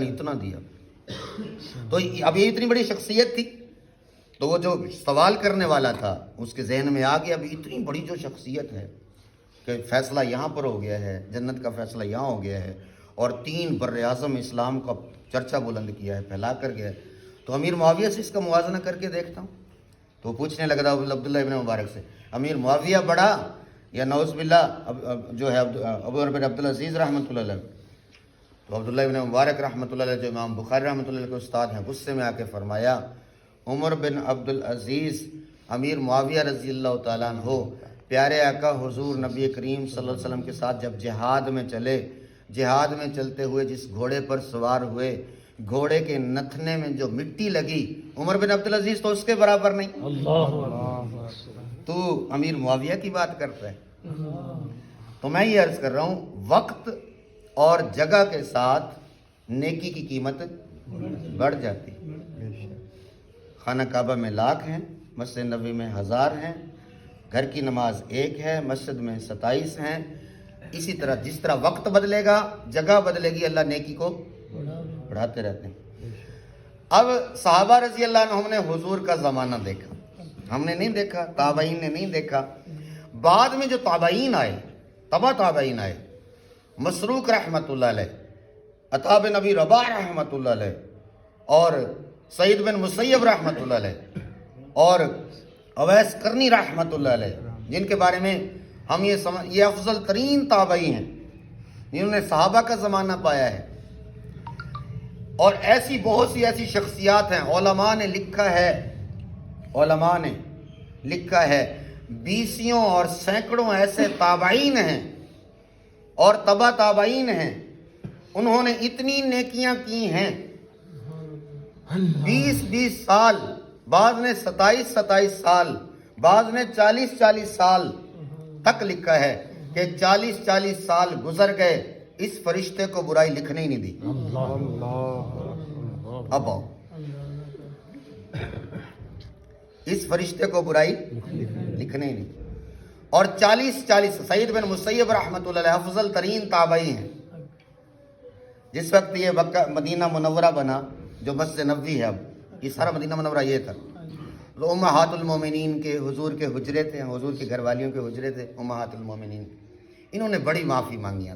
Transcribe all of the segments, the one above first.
اتنا دیا. تو اب یہ اتنی بڑی شخصیت تھی تو وہ جو سوال کرنے والا تھا اس کے ذہن میں آ گیا اب اتنی بڑی جو شخصیت ہے کہ فیصلہ یہاں پر ہو گیا ہے, جنت کا فیصلہ یہاں ہو گیا ہے اور 3 بر اعظم اسلام کا چرچا بلند کیا ہے, پھیلا کر گیا ہے, تو امیر معاویہ سے اس کا موازنہ کر کے دیکھتا ہوں. تو پوچھنے لگا تھا عبداللہ ابن مبارک سے, امیر معاویہ بڑا یا نعوذ باللہ جو ہے ابو بن عبدالعزیز رحمۃ اللہ علیہ؟ تو عبداللہ ابن مبارک رحمۃ اللہ علیہ جو امام بخاری رحمۃ اللہ علیہ کے استاد ہیں, غصے میں آ کے فرمایا عمر بن عبدالعزیز امیر معاویہ رضی اللہ تعالیٰ عنہ پیارے آقا حضور نبی کریم صلی اللہ علیہ وسلم کے ساتھ جب جہاد میں چلے, جہاد میں چلتے ہوئے جس گھوڑے پر سوار ہوئے, گھوڑے کے نتھنے میں جو مٹی لگی عمر بن عبدالعزیز تو اس کے برابر نہیں. تو امیر معاویہ کی بات کرتا ہے. تو میں یہ عرض کر رہا ہوں وقت اور جگہ کے ساتھ نیکی کی قیمت بڑھ جاتی. خانہ کعبہ میں 1,00,000 ہیں, مسجد نبوی میں 1,000 ہیں, گھر کی نماز 1 ہے, مسجد میں 27 ہیں. اسی طرح جس طرح وقت بدلے گا جگہ بدلے گی, اللہ نیکی کو بڑھاتے رہتے ہیں. اب صحابہ رضی اللہ عنہم نے حضور کا زمانہ دیکھا, ہم نے نہیں دیکھا, تابعین نے نہیں دیکھا. بعد میں جو تابعین آئے, تابعین آئے, مسروق رحمۃ اللہ علیہ, عطا بن ابی رباح رحمۃ اللہ علیہ, اور سعید بن مسیب رحمۃ اللہ علیہ, اور اویس قرنی رحمۃ اللہ علیہ, جن کے بارے میں ہم یہ افضل ترین تابعی ہیں, جنہوں نے صحابہ کا زمانہ پایا ہے. اور ایسی بہت سی ایسی شخصیات ہیں. علماء نے لکھا ہے 20 اور سینکڑوں ایسے تابعین ہیں اور تبع تابعین ہیں, انہوں نے اتنی نیکیاں کی ہیں 20 سال, بعض نے 27 سال, بعض نے 40 سال تک لکھا ہے کہ 40 سال گزر گئے, اس فرشتے کو برائی لکھنے ہی نہیں دی. اب آؤ, اس فرشتے کو برائی لکھنے ہی نہیں. اور 40 سعید بن مسیب رحمۃ اللہ علیہ افضل ترین تابعی ہیں. جس وقت یہ مدینہ منورہ بنا جو مسجد نبوی ہے, اب یہ سارا مدینہ منورہ یہ تھا, تو امہات المومنین کے حضور کے حجرے تھے, حضور کے گھر والیوں کے حجرے تھے امہات المومنین. انہوں نے بڑی معافی مانگی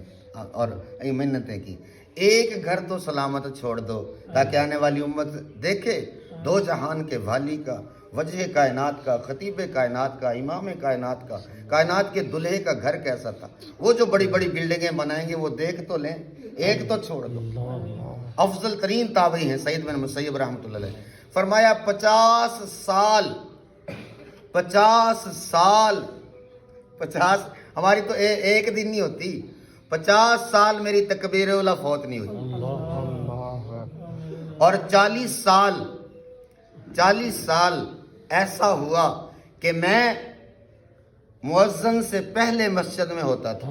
اور منتیں کی, ایک گھر تو سلامت چھوڑ دو تاکہ آنے والی امت دیکھے 2 جہان کے والی کا, وجہ کائنات کا, خطیب کائنات کا, امام کائنات کا, کائنات کے دلہے کا گھر کیسا تھا. وہ جو بڑی بڑی بلڈنگیں بنائیں گے وہ دیکھ تو لیں, ایک تو چھوڑ دو. افضل ترین تابعی ہیں سعید بن مسیب رحمۃ اللہ علیہ. فرمایا 50 سال, ہماری تو ایک دن نہیں ہوتی, 50 سال میری تکبیر اولا فوت نہیں ہوئی. اور 40 سال ایسا ہوا کہ میں مؤذن سے پہلے مسجد میں ہوتا تھا.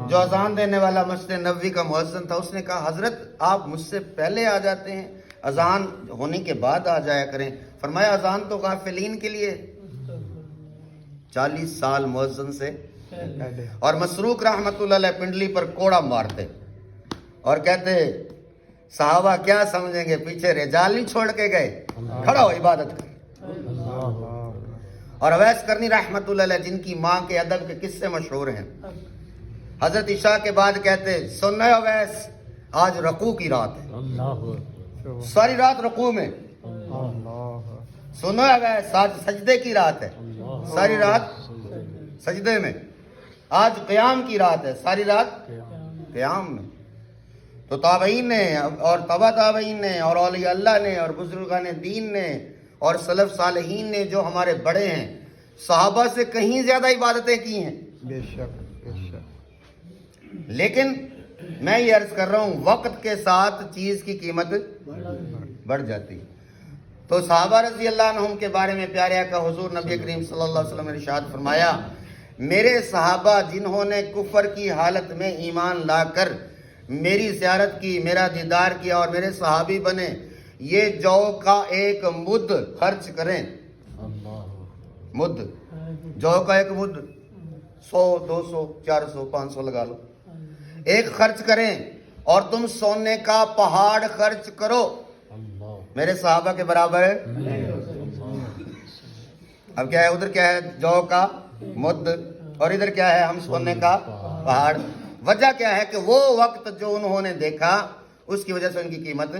جو اذان دینے والا مسجد نبوی کا مؤذن تھا, اس نے کہا حضرت آپ مجھ سے پہلے آ جاتے ہیں, اذان ہونے کے بعد آ جایا کریں. فرمایا اذان تو غافلین کے لیے. 40 سال مؤذن سے. اور مسروق رحمۃ اللہ علیہ پنڈلی پر کوڑا مارتے اور کہتے صحابہ کیا سمجھیں گے, پیچھے رجال نہیں چھوڑ کے گئے, کھڑا ہو عبادت کر. اور اویس قرنی رحمۃ اللہ علیہ جن کی ماں کے ادب کے قصے مشہور ہیں, حضرت عشاء کے بعد کہتے سنو اویس آج رکوع کی رات ہے, ساری رات رکوع میں. سنو اویس آج سجدے کی رات ہے, ساری رات سجدے میں. آج قیام کی رات ہے, ساری رات قیام میں. تو تابعین نے اور تبع تابعین نے اور اولیاء اللہ نے اور بزرگان دین نے اور سلف صالحین نے جو ہمارے بڑے ہیں, صحابہ سے کہیں زیادہ عبادتیں کی ہیں. بے شک. لیکن میں یہ عرض کر رہا ہوں وقت کے ساتھ چیز کی قیمت بڑھ جاتی. تو صحابہ رضی اللہ عنہم کے بارے میں پیارے آقا حضور نبی کریم صلی اللہ علیہ وسلم نے ارشاد فرمایا, میرے صحابہ جنہوں نے کفر کی حالت میں ایمان لا کر میری زیارت کی, میرا دیدار کیا اور میرے صحابی بنے, یہ جو کا ایک مد خرچ کریں. مد, جو کا ایک مد 100 200 400 500 لگا لو, ایک خرچ کریں اور تم سونے کا پہاڑ خرچ کرو. میرے صحابہ کے برابر ہے. اب کیا ہے, ادھر کیا ہے, جو کا مد, اور ادھر کیا ہے, ہم سونے کا پہاڑ. وجہ کیا ہے کہ وہ وقت جو انہوں نے دیکھا اس کی وجہ سے ان کی قیمت.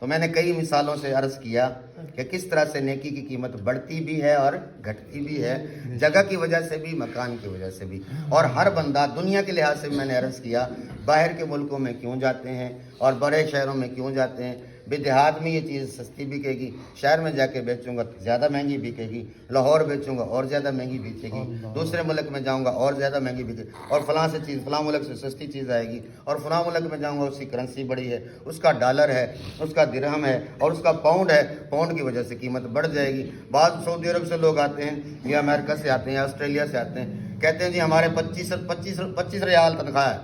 تو میں نے کئی مثالوں سے عرض کیا کہ کس طرح سے نیکی کی قیمت بڑھتی بھی ہے اور گھٹتی بھی ہے, جگہ کی وجہ سے بھی, مکان کی وجہ سے بھی. اور ہر بندہ دنیا کے لحاظ سے میں نے عرض کیا, باہر کے ملکوں میں کیوں جاتے ہیں اور بڑے شہروں میں کیوں جاتے ہیں. بھی دیہات میں یہ چیز سستی بکے گی, شہر میں جا کے بیچوں گا زیادہ مہنگی بکے گی, لاہور بیچوں گا اور زیادہ مہنگی بکے گی, دوسرے ملک میں جاؤں گا اور زیادہ مہنگی بکے گی, اور فلاں سے چیز فلاں ملک سے سستی چیز آئے گی, اور فلاں ملک میں جاؤں گا اس کی کرنسی بڑی ہے, اس کا ڈالر ہے, اس کا درہم ہے, اور اس کا پاؤنڈ ہے, پاؤنڈ کی وجہ سے قیمت بڑھ جائے گی. بعض سعودی عرب سے لوگ آتے ہیں یا امریکہ سے آتے ہیں یا آسٹریلیا سے آتے ہیں, کہتے ہیں جی ہمارے 25 ریال تنخواہ ہے,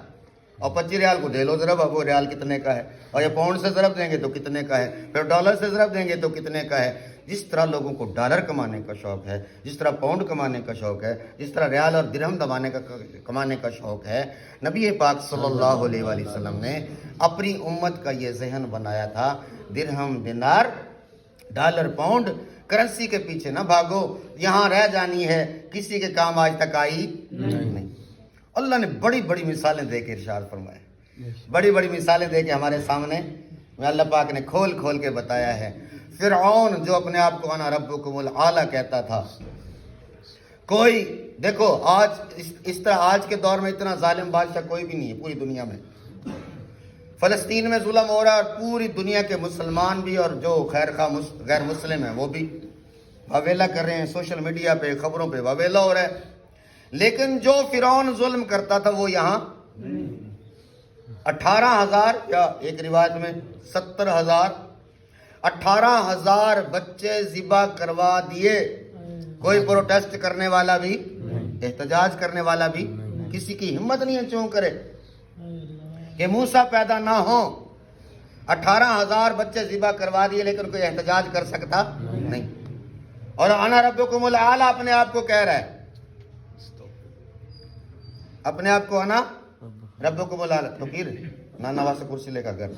اور 25 ریال کو دے لو ضرب, اب وہ ریال کتنے کا ہے, اور یہ پاؤنڈ سے ضرب دیں گے تو کتنے کا ہے, پھر ڈالر سے ضرب دیں گے تو کتنے کا ہے. جس طرح لوگوں کو ڈالر کمانے کا شوق ہے, جس طرح پاؤنڈ کمانے کا شوق ہے, جس طرح ریال اور درہم کمانے کا شوق ہے, نبی پاک صلی اللہ علیہ وآلہ وسلم نے اپنی امت کا یہ ذہن بنایا تھا, درہم دینار ڈالر پاؤنڈ کرنسی کے پیچھے نہ بھاگو, یہاں رہ جانی ہے, کسی کے کام آج تک آئی نہیں. اللہ نے بڑی بڑی مثالیں دے کے ارشاد فرمایا, بڑی بڑی مثالیں دے کے ہمارے سامنے اللہ پاک نے کھول کھول کے بتایا ہے. فرعون جو اپنے آپ کو انا ربکم الاعلی کہتا تھا, کوئی دیکھو آج اس طرح آج کے دور میں اتنا ظالم بادشاہ کوئی بھی نہیں ہے پوری دنیا میں. فلسطین میں ظلم ہو رہا ہے, اور پوری دنیا کے مسلمان بھی اور جو غیر مسلم ہیں وہ بھی واویلا کر رہے ہیں, سوشل میڈیا پہ خبروں پہ واویلا ہو رہا ہے. لیکن جو فرعون ظلم کرتا تھا وہ یہاں 18,000 یا ایک روایت میں 70,000 18,000 بچے ذبح کروا دیے. کوئی پروٹیسٹ کرنے والا بھی, احتجاج کرنے والا بھی, کسی کی ہمت نہیں ہے چوں کرے کہ موسیٰ پیدا نہ ہو. 18,000 بچے ذبح کروا دیے لیکن کوئی احتجاج کر سکتا نہیں. اور انا ربکم الاعلی اپنے آپ کو کہہ رہا ہے, اپنے آپ کو انا ربکم الاعلی. تو پھر نانا واسے کرسی لے کر گھر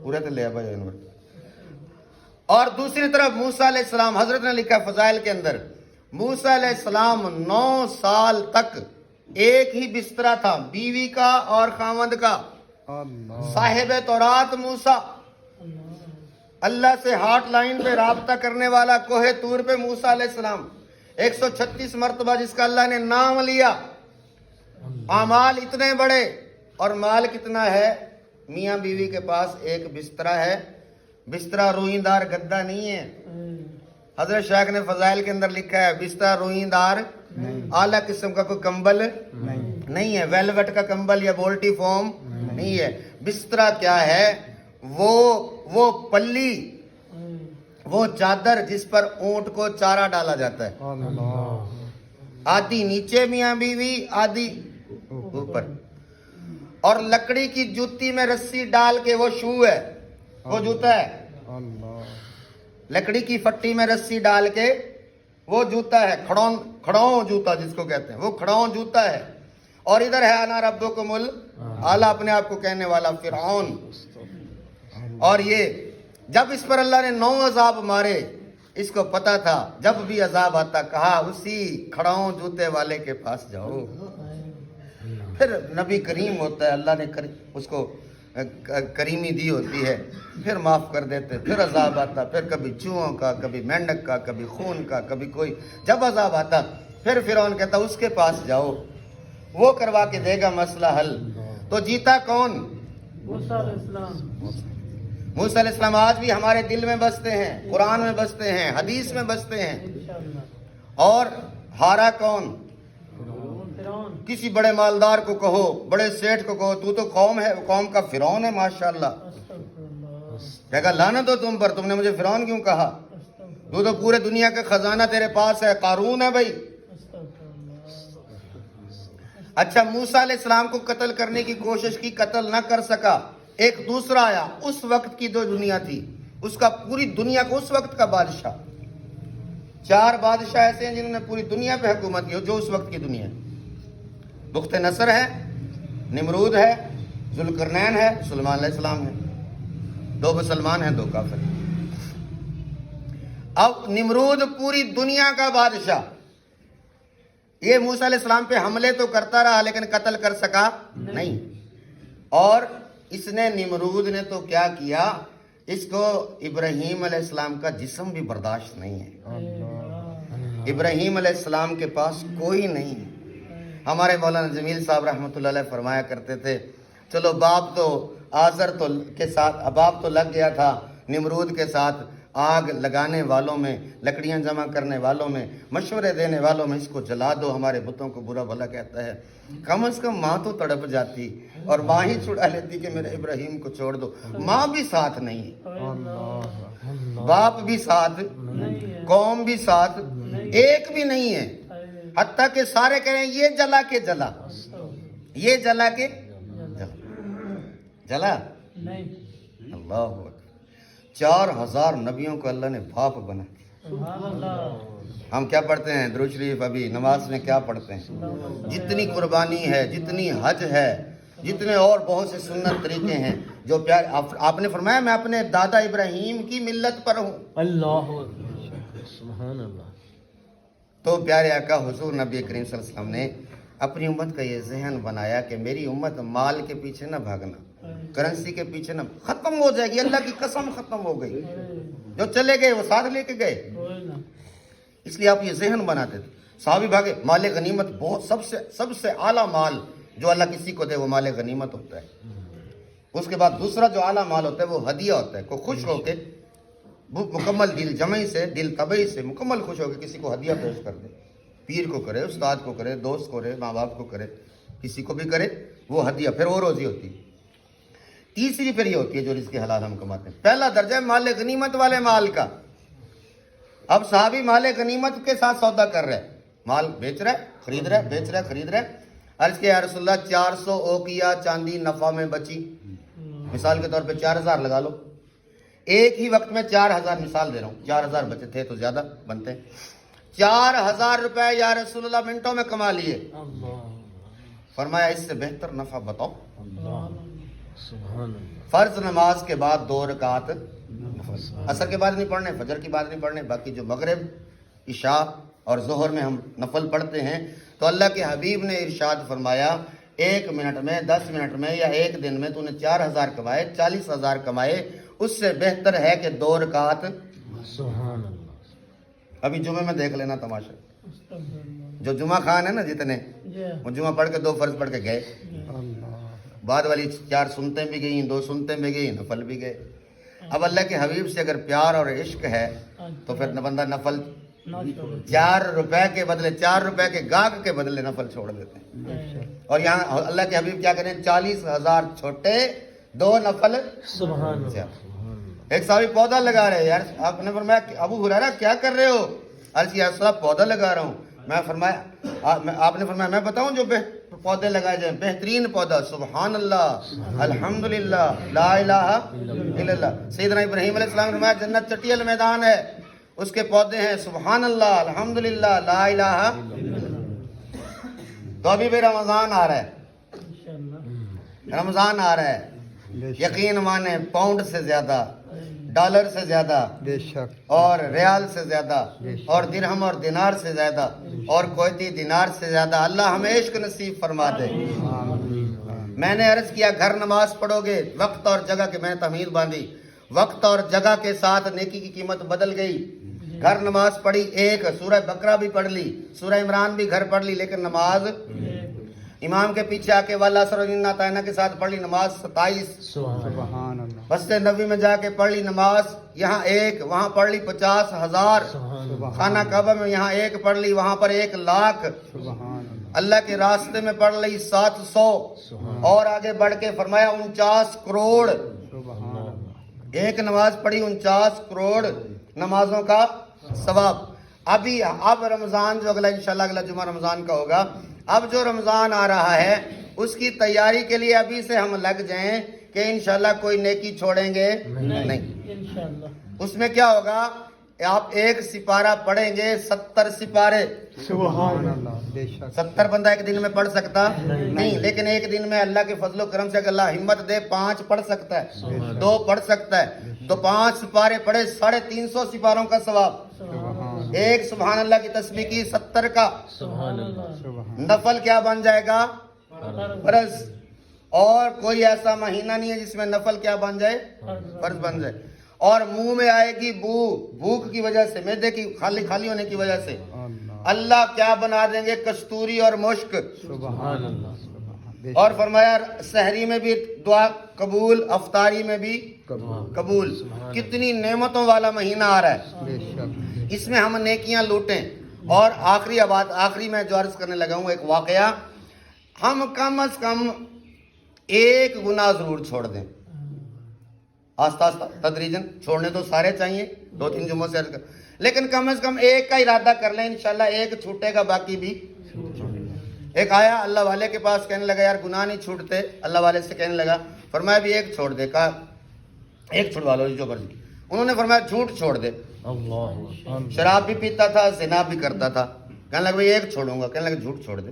پورے تو لے بھائی انور. اور دوسری طرف موسیٰ علیہ السلام, حضرت نے لکھا فضائل کے اندر, موسیٰ علیہ السلام 9 سال تک ایک ہی بسترا تھا, بیوی کا اور خاوند کا. صاحب تورات موسیٰ, اللہ سے ہاٹ لائن پہ رابطہ کرنے والا, کوہ طور پہ موسیٰ علیہ السلام 136 مرتبہ جس کا اللہ نے نام لیا. اعمال اتنے بڑے, اور مال کتنا ہے, میاں بیوی کے پاس ایک بسترا ہے. بسترا روئیندار گدا نہیں ہے. حضرت شیخ نے فضائل کے اندر لکھا ہے بسترا روئیندار اعلیٰ قسم کا کوئی کمبل نہیں ہے, ویلوٹ کا کمبل یا بولٹی فوم نہیں ہے. بسترا کیا ہے, وہ پلی, وہ چادر جس پر اونٹ کو چارہ ڈالا جاتا ہے, آدھی نیچے میاں بیوی آدھی اوپر, اور لکڑی کی جوتی میں رسی ڈال کے, وہ شو ہے, وہ جوتا ہے, لکڑی کی پھٹی میں رسی ڈال کے وہ جوتا ہے, کھڑاؤں جوتا جس کو کہتے ہیں, وہ کھڑاؤں جوتا ہے. اور ادھر ہے انا ربکم الاعلی اپنے آپ کو کہنے والا فرعون. اور یہ جب اس پر اللہ نے 9 عذاب مارے, اس کو پتا تھا جب بھی عذاب آتا کہا اسی کھڑاؤں جوتے والے کے پاس جاؤ. پھر نبی کریم ہوتا ہے, اللہ نے اس کو کریمی دی ہوتی ہے, پھر معاف کر دیتے. پھر عذاب آتا, پھر کبھی چوہوں کا, کبھی مینڈک کا, کبھی خون کا, کبھی کوئی. جب عذاب آتا پھر فرعون کہتا اس کے پاس جاؤ, وہ کروا کے دے گا مسئلہ حل. تو جیتا کون؟ موسیٰ علیہ السلام. موسیٰ علیہ السلام آج بھی ہمارے دل میں بستے ہیں, قرآن میں بستے ہیں, حدیث میں بستے ہیں. اور ہارا کون؟ کسی بڑے مالدار کو کہو, بڑے سیٹھ کو کہو تو قوم ہے, قوم کا فرعون ہے ماشاءاللہ, کہے گا لعنت ہو تم پر, تم نے مجھے فرعون کیوں کہا, تو پورے دنیا کا خزانہ تیرے پاس ہے, قارون ہے بھائی. اچھا موسیٰ علیہ السلام کو قتل کرنے کی کوشش کی, قتل نہ کر سکا. ایک دوسرا آیا, اس وقت کی جو دنیا تھی اس کا, پوری دنیا کو اس وقت کا بادشاہ. 4 بادشاہ ایسے ہیں جنہوں نے پوری دنیا پہ حکومت کی جو اس وقت کی دنیا ہے. بخت نصر ہے, نمرود ہے, ذوالقرنین ہے، سلیمان علیہ السلام ہے، 2 مسلمان ہیں 2 کافر ہیں۔ اب نمرود پوری دنیا کا بادشاہ، یہ موسیٰ علیہ السلام پہ حملے تو کرتا رہا لیکن قتل کر سکا نہیں، اور اس نے نمرود نے تو کیا کیا، اس کو ابراہیم علیہ السلام کا جسم بھی برداشت نہیں ہے، ابراہیم علیہ السلام کے پاس کوئی نہیں ہے۔ ہمارے مولانا جمیل صاحب رحمۃ اللہ علیہ فرمایا کرتے تھے، چلو باپ تو آزر تو کے ساتھ، باپ تو لگ گیا تھا نمرود کے ساتھ، آگ لگانے والوں میں، لکڑیاں جمع کرنے والوں میں، مشورے دینے والوں میں، اس کو جلا دو، ہمارے بتوں کو برا بھلا کہتا ہے۔ کم از کم ماں تو تڑپ جاتی اور ماں ہی چھڑا لیتی کہ میرے ابراہیم کو چھوڑ دو۔ ماں بھی ساتھ نہیں، باپ بھی ساتھ، قوم بھی ساتھ، ایک بھی نہیں ہے، حتیٰ کہ سارے کہہ رہے ہیں یہ جلا کے جلا، یہ جلا کے جلا نہیں۔ اللہ اکبر، 4000 نبیوں کو اللہ نے باپ بنا دیا۔ ہم کیا پڑھتے ہیں درود شریف، ابھی نماز میں کیا پڑھتے ہیں، جتنی قربانی ہے، جتنی حج ہے، جتنے اور بہت سے سنت طریقے ہیں جو پیار آپ نے فرمایا میں اپنے دادا ابراہیم کی ملت پر ہوں۔ اللہ سبحان اللہ۔ تو پیارے آقا حضور نبی کریم صلی اللہ علیہ وسلم نے اپنی امت کا یہ ذہن بنایا کہ میری امت مال کے پیچھے نہ بھاگنا، کرنسی کے پیچھے نہ، ختم ہو جائے گی، اللہ کی قسم ختم ہو گئی، جو چلے گئے وہ ساتھ لے کے گئے۔ اس لیے آپ یہ ذہن بناتے تھے، صحابی بھاگے، مال غنیمت بہت سب سے اعلیٰ مال جو اللہ کسی کو دے وہ مال غنیمت ہوتا ہے۔ اس کے بعد دوسرا جو اعلیٰ مال ہوتا ہے وہ ہدیہ ہوتا ہے، کوئی خوش ہو کے مکمل دل جمعی سے، دل طبعی سے مکمل خوش ہو کے کسی کو ہدیہ پیش کر دے، پیر کو کرے، استاد کو کرے، دوست کو کرے، ماں باپ کو کرے، کسی کو بھی کرے، وہ ہدیہ، پھر وہ روزی ہوتی ہے۔ تیسری پھر یہ ہوتی ہے جو رزق حلال ہم کماتے ہیں۔ پہلا درجہ ہے مال غنیمت والے مال کا۔ اب صحابی مال غنیمت کے ساتھ سودا کر رہے، مال بیچ رہا ہے، خرید رہا ہے، بیچ رہا ہے، خرید رہا ہے۔ عرض کیا یا رسول اللہ 400 اوقیہ چاندی نفع میں بچی، مثال کے طور پہ 4000 لگا لو، ایک ہی وقت میں 4000، مثال دے رہا ہوں، 4000 بچے تھے تو زیادہ بنتے ہیں، 4000 روپے یا رسول اللہ منٹوں میں کما لیے۔ فرمایا اس سے بہتر نفع بتاؤ۔ فرض نماز کے بعد 2 رکعت، عصر کے بعد نہیں پڑھنے، فجر کی بعد نہیں پڑھنے، باقی جو مغرب، عشاء اور ظہر میں ہم نفل پڑھتے ہیں، تو اللہ کے حبیب نے ارشاد فرمایا 1 منٹ میں، 10 منٹ میں یا 1 دن میں تو نے 4000 کمائے، 40,000 کمائے، اس سے بہتر ہے کہ 2 رکعت۔ سبحان اللہ۔ ابھی جمعے میں دیکھ لینا تماشا، جو جمعہ خان ہے نا جتنے، وہ جمعہ پڑھ کے 2 فرض پڑھ کے گئے، بعد والی 4 سنتیں بھی گئیں، 2 سنتیں بھی گئیں، نفل بھی گئے۔ اب اللہ کے حبیب سے اگر پیار اور عشق ہے تو پھر بندہ نفل 4 روپے کے بدلے، 4 روپے کے گاہک کے بدلے نفل چھوڑ دیتے ہیں۔ اور یہاں اللہ کے حبیب کیا کریں، 40,000 چھوٹے، 2 نفل۔ سبحان اللہ۔ ایک صاحب پودا لگا رہے، یار آپ نے فرمایا ابو ہریرہ کیا کر رہے ہو؟ عرض کیا صاحب پودا لگا رہا ہوں۔ میں فرمایا آپ نے فرمایا میں بتاؤں جو پودے لگائے جائیں، بہترین پودا سبحان اللہ، الحمدللہ، لا الہ الا اللہ۔ سیدنا ابراہیم علیہ السلام نے فرمایا جنت چٹیل میدان ہے، اس کے پودے ہیں سبحان اللہ، الحمدللہ، لا الہ الا اللہ۔ تو ابھی بھی رمضان آ رہا ہے، رمضان آ رہا ہے، یقین مانے پاؤنڈ سے زیادہ، ڈالر سے زیادہ، اور ریال سے زیادہ، اور درہم اور دینار سے زیادہ، اور کویتی دینار سے زیادہ اللہ ہمیں عشق نصیب فرما دے۔ میں نے عرض کیا گھر نماز پڑھو گے، وقت اور جگہ کے، میں نے تحمیل باندھی، وقت اور جگہ کے ساتھ نیکی کی قیمت بدل گئی۔ گھر نماز پڑھی ایک، سورہ بقرہ بھی پڑھ لی، سورہ عمران بھی گھر پڑھ لی، لیکن نماز امام کے پیچھے آ کے والا سرنا تعینہ کے ساتھ پڑھ لی نماز 27۔ سبحان اللہ۔ مسجد نبوی میں جا کے پڑھ لی نماز، یہاں 1، وہاں پڑھ لی 50,000۔ خانہ کعبہ میں یہاں 1 پڑھ لی، وہاں پر 1,00,000۔ اللہ کے راستے میں پڑھ لی 700، اور آگے بڑھ کے فرمایا 49 کروڑ۔ ایک نماز پڑھی 49 کروڑ نمازوں کا ثواب۔ اب رمضان جو انشاءاللہ اگلا جمعہ رمضان کا ہوگا، اب جو رمضان آ رہا ہے اس کی تیاری کے لیے ابھی سے ہم لگ جائیں کہ انشاءاللہ کوئی نیکی چھوڑیں گے نہیں۔ اس میں کیا ہوگا، آپ ایک سپارہ پڑھیں گے 70 سپارے. سبحان اللہ. بے شک. 70 بندہ ایک دن میں پڑھ سکتا نہیں, لیکن ایک دن میں اللہ کے فضل و کرم سے اگر اللہ ہمت دے 5 پڑھ سکتا ہے, 2 پڑھ سکتا ہے, تو 5 سپارے پڑھے 350 سپاروں کا ثواب. ایک سبحان اللہ کی تسبیح کی 70 کا نفل کیا بن جائے گا؟ فرض. اور کوئی ایسا مہینہ نہیں ہے جس میں نفل کیا بن جائے؟ فرض بن جائے. اور منہ میں آئے گی بو, بھوک کی وجہ سے, معدے کی خالی ہونے کی وجہ سے اللہ کیا بنا دیں گے؟ کستوری اور مشک. سبحان اللہ. اور فرمایا سحری میں بھی دعا قبول, افطاری میں بھی قبول. کتنی نعمتوں والا مہینہ آ رہا ہے, بے شک. اس میں ہم نیکیاں لوٹیں. اور آخری میں جو عرض کرنے لگا ہوں ایک واقعہ, ہم کم از کم ایک گناہ ضرور چھوڑ دیں. آستہ آستہ تدریجن, چھوڑنے تو سارے چاہیے, 2-3 جمعوں سے عرض کر, لیکن کم از کم ایک کا ارادہ کر لیں, انشاءاللہ ایک چھوٹے گا, باقی بھی. ایک آیا اللہ والے کے پاس, کہنے لگا یار گناہ نہیں چھوٹتے. اللہ والے سے کہنے لگا, فرمایا بھی ایک چھوڑ دے. کہا ایک چھڑوا لو جو مرضی. انہوں نے فرمایا جھوٹ چھوڑ دے. شراب بھی پیتا تھا, زنا بھی کرتا تھا. کہنے لگا بھائی ایک چھوڑوں گا. کہنے لگا جھوٹ چھوڑ دے.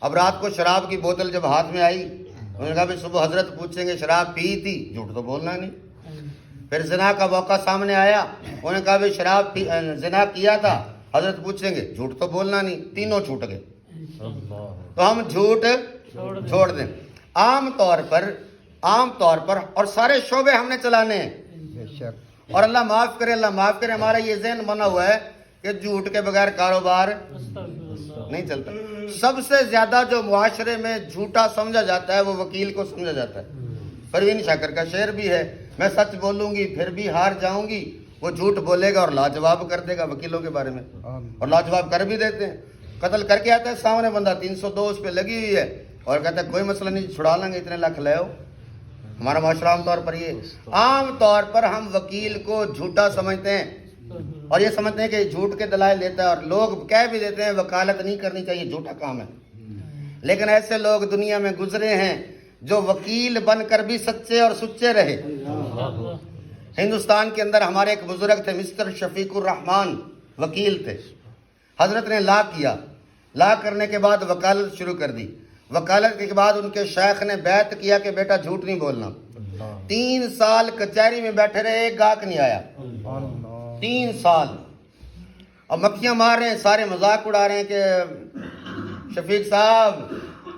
اب رات کو شراب کی بوتل جب ہاتھ میں آئی, انہوں نے کہا بھی صبح حضرت پوچھیں گے شراب پی تھی, جھوٹ تو بولنا نہیں. پھر زنا کا موقع سامنے آیا, انہوں نے کہا بھی شراب زنا کیا تھا, حضرت پوچھیں گے, جھوٹ تو بولنا نہیں. تینوں چھوٹ گئے. تو ہم جھوٹ چھوڑ دیں. عام طور پر اور سارے شعبے ہم نے چلانے ہیں. بے شک. اور اللہ معاف کرے, ہمارا یہ ذہن بنا ہوا ہے کہ جھوٹ کے بغیر کاروبار نہیں چلتا. سب سے زیادہ جو معاشرے میں جھوٹا سمجھا جاتا ہے وہ وکیل کو سمجھا جاتا ہے. پروین شاکر کا شعر بھی ہے, میں سچ بولوں گی پھر بھی ہار جاؤں گی, وہ جھوٹ بولے گا اور لاجواب کر دے گا وکیلوں کے بارے میں, اور لاجواب کر بھی دیتے ہیں. قتل کر کے آتا ہے سامنے بندہ, 302 اس پہ لگی ہوئی ہے, اور کہتا ہے کوئی مسئلہ نہیں, چھڑا لیں گے, اتنے لاکھ لے آؤ. ہمارا معاشرہ عام طور پر ہم وکیل کو جھوٹا سمجھتے ہیں, اور یہ سمجھتے ہیں کہ جھوٹ کے دلائل لیتا ہے, اور لوگ کہہ بھی دیتے ہیں وکالت نہیں کرنی چاہیے, جھوٹا کام ہے. لیکن ایسے لوگ دنیا میں گزرے ہیں جو وکیل بن کر بھی سچے اور سچے رہے. ہندوستان کے اندر ہمارے ایک بزرگ تھے, مسٹر شفیق الرحمان, وکیل تھے. حضرت نے لا کیا, لا کرنے کے بعد وکالت شروع کر دی. وکالت کے بعد ان کے شیخ نے بیعت کیا کہ بیٹا جھوٹ نہیں بولنا. 3 سال کچہری میں بیٹھے رہے, ایک گاہک نہیں آیا. 3 سال. اور مکھیاں مار رہے ہیں, سارے مذاق اڑا رہے ہیں کہ شفیق صاحب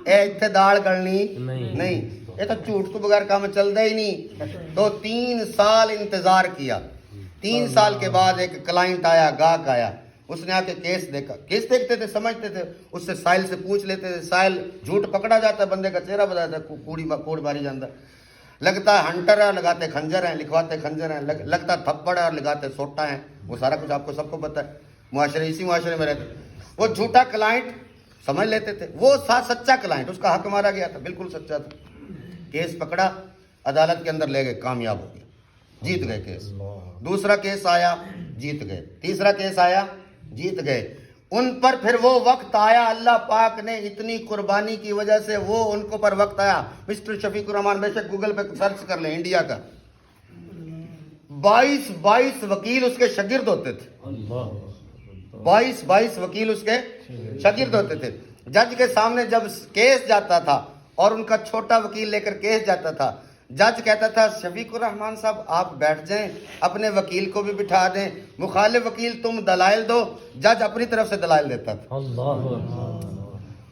اے اتنے داڑ گڑنی نہیں, یہ تو جھوٹ تو بغیر کام چلتا ہی نہیں. تو 3 سال انتظار کیا. 3 سال کے بعد ایک کلائنٹ آیا, گاہک آیا. اس نے آ کے کیس دیکھا, کیس دیکھتے تھے, سمجھتے تھے, اس سے سائل سے پوچھ لیتے تھے. سائل جھوٹ پکڑا جاتا ہے, بندے کا چہرہ بتاتا ہے, کوڑ ماری جاتا ہے. لگتا ہے ہنٹر ہے, لگاتے خنجر ہیں, لکھواتے خنجر ہیں. لگتا تھپڑ ہے اور لگاتے سوٹا ہیں. وہ سارا کچھ آپ کو سب کو پتہ ہے. اسی معاشرے میں رہتے. وہ جھوٹا کلائنٹ سمجھ لیتے تھے, وہ تھا سچا کلائنٹ, اس کا حق مارا گیا تھا, بالکل سچا تھا. کیس پکڑا, عدالت کے اندر لے گئے, کامیاب ہو گیا, جیت گئے کیس. دوسرا کیس آیا, جیت گئے. تیسرا کیس آیا, جیت گئے. ان پر پھر وہ وقت آیا, اللہ پاک نے اتنی قربانی کی وجہ سے وہ ان کو پر وقت آیا. مسٹر شفیق الرحمان, بے شک گوگل پہ سرچ کر لیں, انڈیا کا 22 وکیل اس کے شاگرد ہوتے تھے. 22 وکیل اس کے شاگرد ہوتے تھے. جج کے سامنے جب کیس جاتا تھا اور ان کا چھوٹا وکیل لے کر کیس جاتا تھا, جج کہتا تھا شفیق الرحمان صاحب آپ بیٹھ جائیں, اپنے وکیل کو بھی بٹھا دیں, مخالف وکیل تم دلائل دو. جج اپنی طرف سے دلائل دیتا تھا.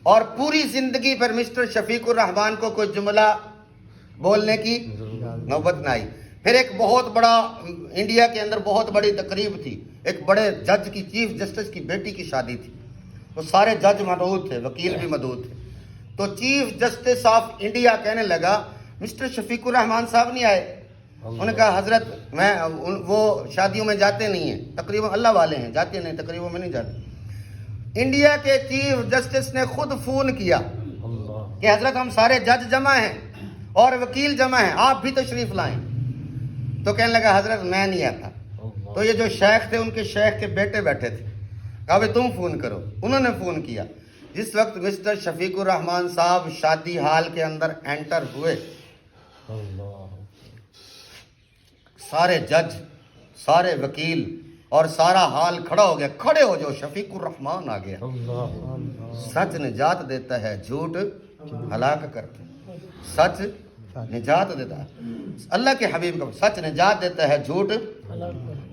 اور پوری زندگی پر مسٹر شفیق الرحمان کو کوئی جملہ بولنے کی نوبت نہ آئی. پھر ایک بہت بڑا, انڈیا کے اندر بہت بڑی تقریب تھی, ایک بڑے جج کی, چیف جسٹس کی بیٹی کی شادی تھی. تو سارے جج مدعو تھے, وکیل بھی مدعو تھے. تو چیف جسٹس آف انڈیا کہنے لگا مسٹر شفیق الرحمان صاحب نہیں آئے. انہوں نے کہا حضرت میں وہ شادیوں میں جاتے نہیں ہیں, تقریباً اللہ والے ہیں, جاتے نہیں, تقریباً میں نہیں جاتے. انڈیا کے چیف جسٹس نے خود فون کیا کہ حضرت ہم سارے جج جمع ہیں اور وکیل جمع ہیں, آپ بھی تشریف لائیں. تو کہنے لگا حضرت میں نہیں آتا. تو یہ جو شیخ تھے, ان کے شیخ کے بیٹے بیٹھے تھے, کہا بھائی تم فون کرو. انہوں نے فون کیا. جس وقت مسٹر شفیق الرحمان صاحب شادی ہال کے اندر انٹر ہوئے, سارے جج, سارے وکیل اور سارا حال کھڑا ہو گیا. کھڑے ہو جو شفیق الرحمان آ گیا. سچ نجات دیتا ہے، جھوٹ ہلاک کرتا ہے. سچ نجات دیتا ہے. اللہ کے حبیب کا سچ نجات دیتا ہے، جھوٹ.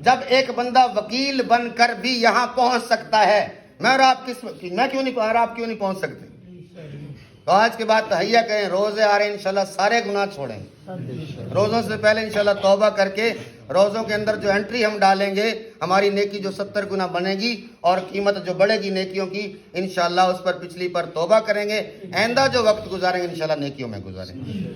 جب ایک بندہ وکیل بن کر بھی یہاں پہنچ سکتا ہے، میں کیوں نہیں پہنچ سکتے؟ تو آج کے بعد تہیہ کریں، روزے آ رہے ہیں انشاءاللہ سارے گناہ چھوڑیں. روزوں سے پہلے انشاءاللہ توبہ کر کے روزوں کے اندر جو انٹری ہم ڈالیں گے، ہماری نیکی جو 70 گنا بنے گی اور قیمت جو بڑھے گی نیکیوں کی، انشاءاللہ اس پر پچھلی پر توبہ کریں گے. آئندہ جو وقت گزاریں گے انشاءاللہ نیکیوں میں گزاریں گے.